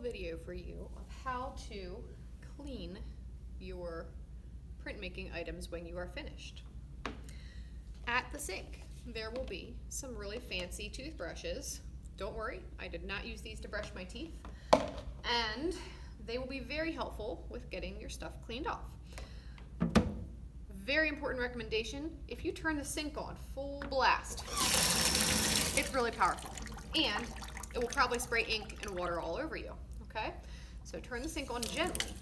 video for you of how to clean your printmaking items when you are finished. At the sink, there will be some really fancy toothbrushes. Don't worry, I did not use these to brush my teeth. And they will be very helpful with getting your stuff cleaned off. Very important recommendation, if you turn the sink on full blast, it's really powerful. And it will probably spray ink and water all over you, okay? So turn the sink on gently.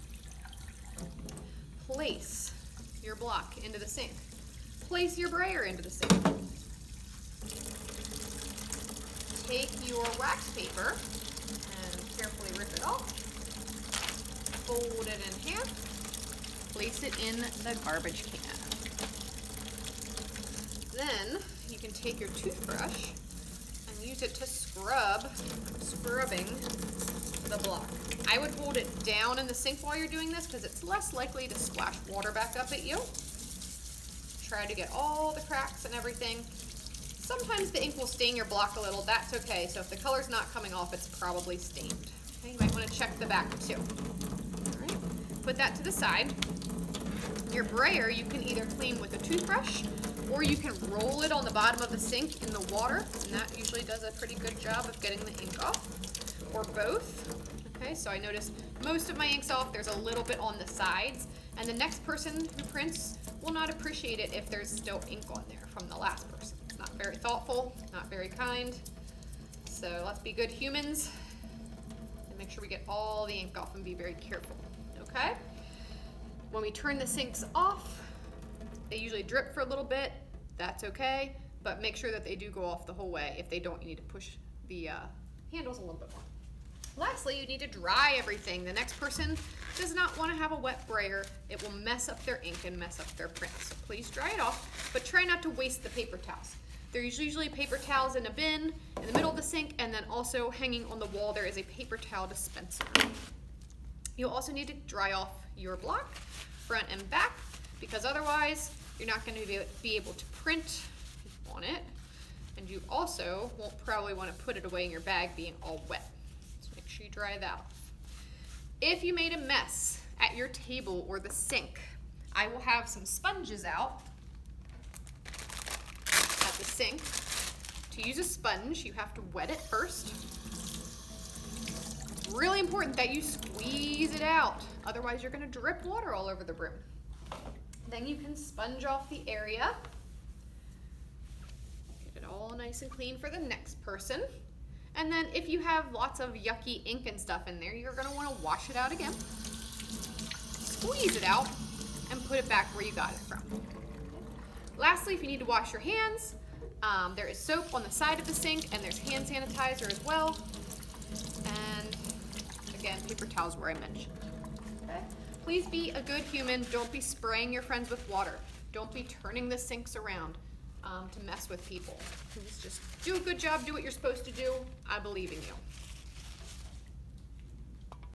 Place your block into the sink. Place your brayer into the sink. Take your wax paper and carefully rip it off. Fold it in half. Place it in the garbage can. Then you can take your toothbrush and use it to scrubbing the block. I would hold it down in the sink while you're doing this because it's less likely to splash water back up at you. Try to get all the cracks and everything. Sometimes the ink will stain your block a little, that's okay. So if the color's not coming off, it's probably stained. Okay, you might want to check the back too. All right, put that to the side. Your brayer, you can either clean with a toothbrush or you can roll it on the bottom of the sink in the water, and that usually does a pretty good job of getting the ink off, or both. Okay, so I noticed most of my ink's off. There's a little bit on the sides, and the next person who prints will not appreciate it if there's still ink on there from the last person. It's not very thoughtful, not very kind. So let's be good humans and make sure we get all the ink off and be very careful, okay? When we turn the sinks off, they usually drip for a little bit. That's okay, but make sure that they do go off the whole way. If they don't, you need to push the handles a little bit more. Lastly, you need to dry everything. The next person does not want to have a wet brayer. It will mess up their ink and mess up their print. So please dry it off, but try not to waste the paper towels. There's usually paper towels in a bin in the middle of the sink, and then also hanging on the wall there is a paper towel dispenser. You'll also need to dry off your block, front and back, because otherwise you're not going to be able to print on it, and you also won't probably want to put it away in your bag being all wet. So make sure you dry that off. If you made a mess at your table or the sink, I will have some sponges out at the sink. To use a sponge, you have to wet it first. Really important that you squeeze it out, otherwise you're going to drip water all over the broom. Then you can sponge off the area. Get it all nice and clean for the next person. And then if you have lots of yucky ink and stuff in there, you're going to want to wash it out again. Squeeze it out and put it back where you got it from. Lastly, if you need to wash your hands, there is soap on the side of the sink and there's hand sanitizer as well. And again, paper towels where I mentioned. Okay. Please be a good human. Don't be spraying your friends with water. Don't be turning the sinks around to mess with people. Please just do a good job, do what you're supposed to do. I believe in you.